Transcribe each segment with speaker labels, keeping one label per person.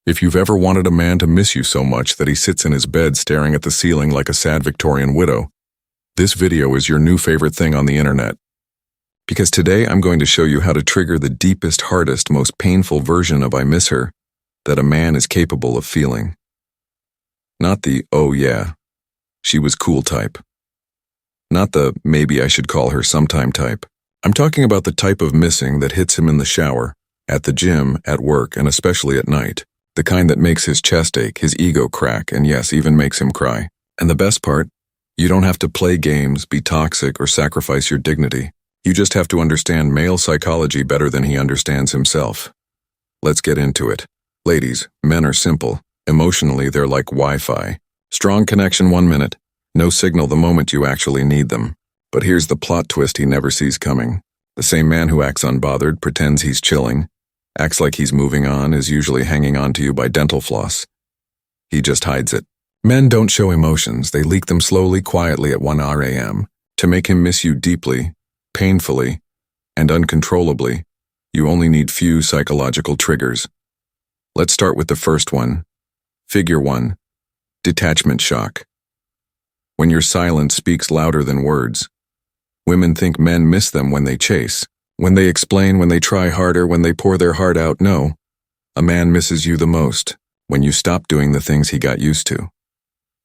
Speaker 1: If you've ever wanted a man to miss you so much that he sits in his bed staring at the ceiling like a sad Victorian widow, this video is your new favorite thing on the internet. Because today I'm going to show you how to trigger the deepest, hardest, most painful version of I miss her that a man is capable of feeling. Not the, oh yeah, she was cool type. Not the, maybe I should call her sometime type. I'm talking about the type of missing that hits him in the shower, at the gym, at work, and especially at night. The kind that makes his chest ache, his ego crack, and yes, even makes him cry. And the best part, you don't have to play games, be toxic, or sacrifice your dignity. You just have to understand male psychology better than he understands himself. Let's get into it. Ladies, men are simple. Emotionally, they're like Wi-Fi. Strong connection 1 minute, no signal the moment you actually need them. But here's the plot twist he never sees coming. The same man who acts unbothered, pretends he's chilling, acts like he's moving on, is usually hanging on to you by dental floss. He just hides it. Men don't show emotions, they leak them slowly, quietly at 1 a.m. To make him miss you deeply, painfully, and uncontrollably, you only need few psychological triggers. Let's start with the first one. Figure 1. Detachment shock. When your silence speaks louder than words. Women think men miss them when they chase, when they explain, when they try harder, when they pour their heart out. No, a man misses you the most when you stop doing the things he got used to.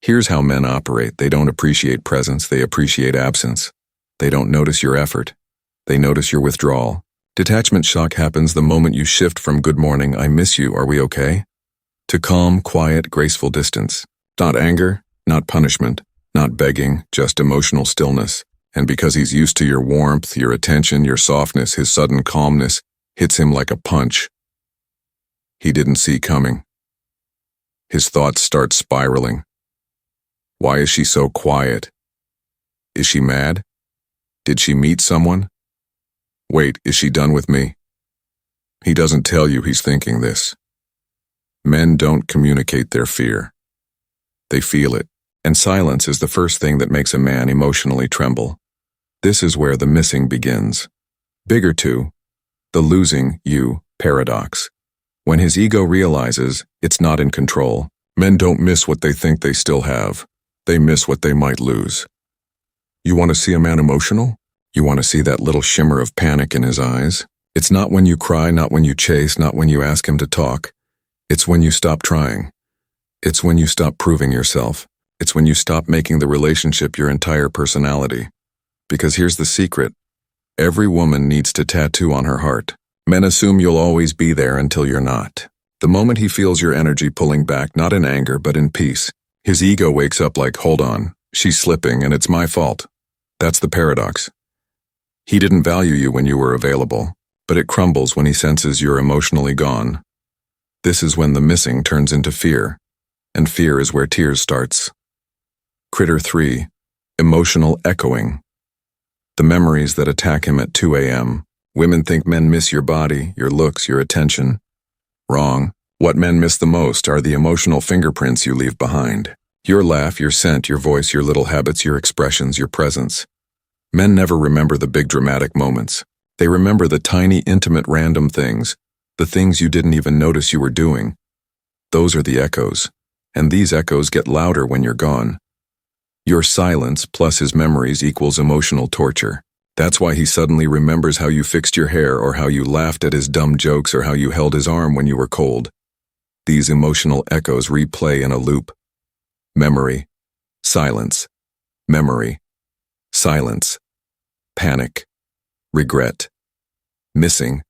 Speaker 1: Here's how men operate. They don't appreciate presence, they appreciate absence. They don't notice your effort, they notice your withdrawal. Detachment shock happens the moment you shift from good morning, I miss you, are we okay? To calm, quiet, graceful distance. Not anger, not punishment, not begging, just emotional stillness. And because he's used to your warmth, your attention, your softness, his sudden calmness hits him like a punch he didn't see coming. His thoughts start spiraling. Why is she so quiet? Is she mad? Did she meet someone? Wait, is she done with me? He doesn't tell you he's thinking this. Men don't communicate their fear. They feel it, and silence is the first thing that makes a man emotionally tremble. This is where the missing begins. Bigger 2, the losing you paradox. When his ego realizes it's not in control, men don't miss what they think they still have. They miss what they might lose. You want to see a man emotional? You want to see that little shimmer of panic in his eyes? It's not when you cry, not when you chase, not when you ask him to talk. It's when you stop trying. It's when you stop proving yourself. It's when you stop making the relationship your entire personality. Because here's the secret. Every woman needs to tattoo on her heart. Men assume you'll always be there until you're not. The moment he feels your energy pulling back, not in anger, but in peace, his ego wakes up like, hold on, she's slipping and it's my fault. That's the paradox. He didn't value you when you were available, but it crumbles when he senses you're emotionally gone. This is when the missing turns into fear, and fear is where tears starts. Critter 3, emotional echoing. The memories that attack him at 2 a.m. Women think men miss your body, your looks, your attention. Wrong. What men miss the most are the emotional fingerprints you leave behind. Your laugh, your scent, your voice, your little habits, your expressions, your presence. Men never remember the big dramatic moments. They remember the tiny, intimate, random things, the things you didn't even notice you were doing. Those are the echoes, and these echoes get louder when you're gone. Your silence plus his memories equals emotional torture. That's why he suddenly remembers how you fixed your hair or how you laughed at his dumb jokes or how you held his arm when you were cold. These emotional echoes replay in a loop. Memory, silence, memory, silence, panic, regret, missing,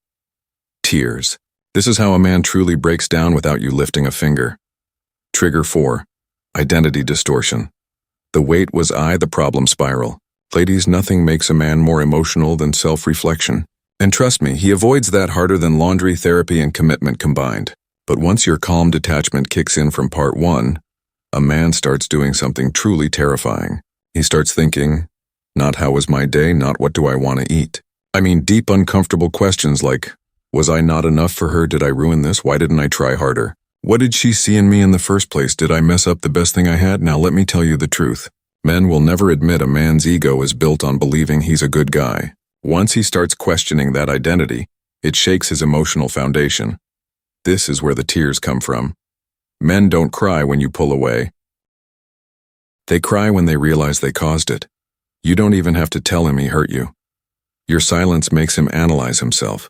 Speaker 1: tears. This is how a man truly breaks down without you lifting a finger. Trigger 4, identity distortion. The weight was I, the problem spiral. Ladies, nothing makes a man more emotional than self-reflection. And trust me, he avoids that harder than laundry, therapy, and commitment combined. But once your calm detachment kicks in from part 1, a man starts doing something truly terrifying. He starts thinking, not how was my day, not what do I want to eat. I mean, deep, uncomfortable questions like, was I not enough for her? Did I ruin this? Why didn't I try harder? What did she see in me in the first place? Did I mess up the best thing I had? Now let me tell you the truth. Men will never admit a man's ego is built on believing he's a good guy. Once he starts questioning that identity, it shakes his emotional foundation. This is where the tears come from. Men don't cry when you pull away. They cry when they realize they caused it. You don't even have to tell him he hurt you. Your silence makes him analyze himself.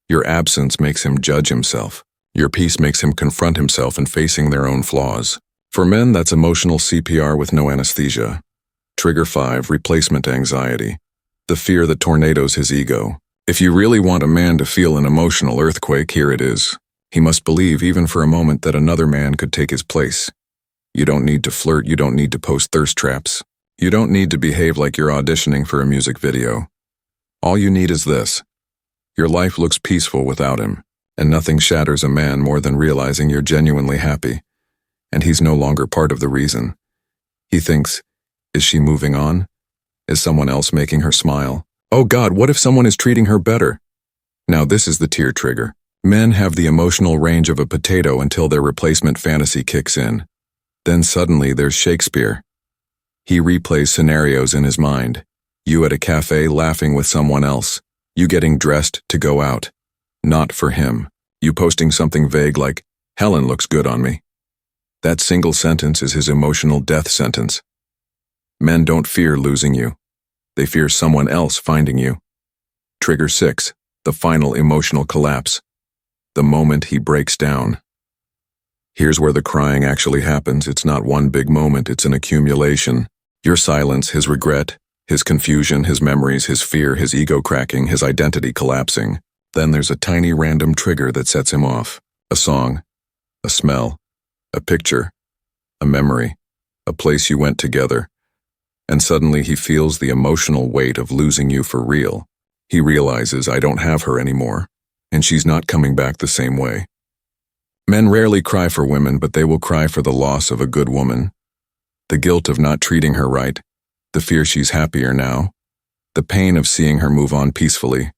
Speaker 1: Your absence makes him judge himself. Your peace makes him confront himself in facing their own flaws. For men, that's emotional CPR with no anesthesia. Trigger 5, replacement anxiety. The fear that tornadoes his ego. If you really want a man to feel an emotional earthquake, here it is. He must believe, even for a moment, that another man could take his place. You don't need to flirt, you don't need to post thirst traps. You don't need to behave like you're auditioning for a music video. All you need is this. Your life looks peaceful without him, and nothing shatters a man more than realizing you're genuinely happy, and he's no longer part of the reason. He thinks, is she moving on? Is someone else making her smile? Oh God, what if someone is treating her better? Now this is the tear trigger. Men have the emotional range of a potato until their replacement fantasy kicks in. Then suddenly there's Shakespeare. He replays scenarios in his mind. You at a cafe laughing with someone else. You getting dressed to go out. Not for him. You posting something vague like, Helen looks good on me. That single sentence is his emotional death sentence. Men don't fear losing you. They fear someone else finding you. Trigger 6, the final emotional collapse. The moment he breaks down. Here's where the crying actually happens. It's not one big moment, it's an accumulation. Your silence, his regret, his confusion, his memories, his fear, his ego cracking, his identity collapsing. Then there's a tiny random trigger that sets him off. A song, a smell, a picture, a memory, a place you went together. And suddenly he feels the emotional weight of losing you for real. He realizes, I don't have her anymore, and she's not coming back the same way. Men rarely cry for women, but they will cry for the loss of a good woman. The guilt of not treating her right, the fear she's happier now, the pain of seeing her move on peacefully,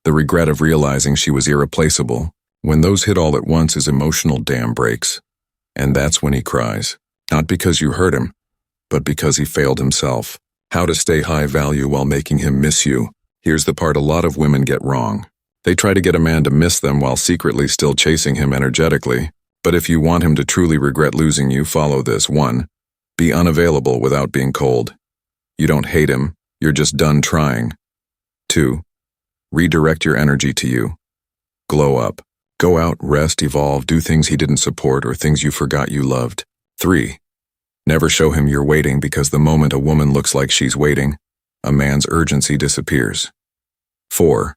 Speaker 1: the regret of realizing she was irreplaceable. When those hit all at once, his emotional dam breaks. And that's when he cries. Not because you hurt him, but because he failed himself. How to stay high value while making him miss you. Here's the part a lot of women get wrong. They try to get a man to miss them while secretly still chasing him energetically. But if you want him to truly regret losing you, follow this. 1. Be unavailable without being cold. You don't hate him, you're just done trying. 2. Redirect your energy to you. Glow up. Go out, rest, evolve, do things he didn't support or things you forgot you loved. 3. Never show him you're waiting, because the moment a woman looks like she's waiting, a man's urgency disappears. 4.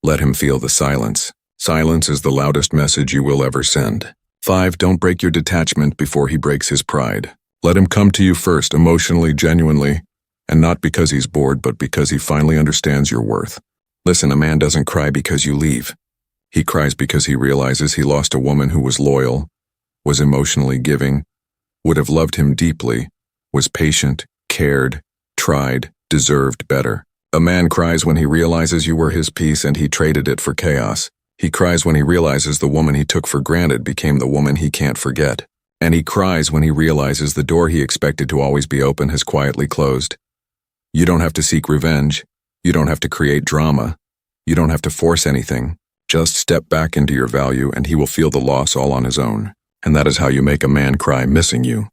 Speaker 1: Let him feel the silence. Silence is the loudest message you will ever send. 5. Don't break your detachment before he breaks his pride. Let him come to you first, emotionally, genuinely, and not because he's bored, but because he finally understands your worth. Listen, a man doesn't cry because you leave. He cries because he realizes he lost a woman who was loyal, was emotionally giving, would have loved him deeply, was patient, cared, tried, deserved better. A man cries when he realizes you were his peace and he traded it for chaos. He cries when he realizes the woman he took for granted became the woman he can't forget. And he cries when he realizes the door he expected to always be open has quietly closed. You don't have to seek revenge. You don't have to create drama. You don't have to force anything. Just step back into your value and he will feel the loss all on his own. And that is how you make a man cry missing you.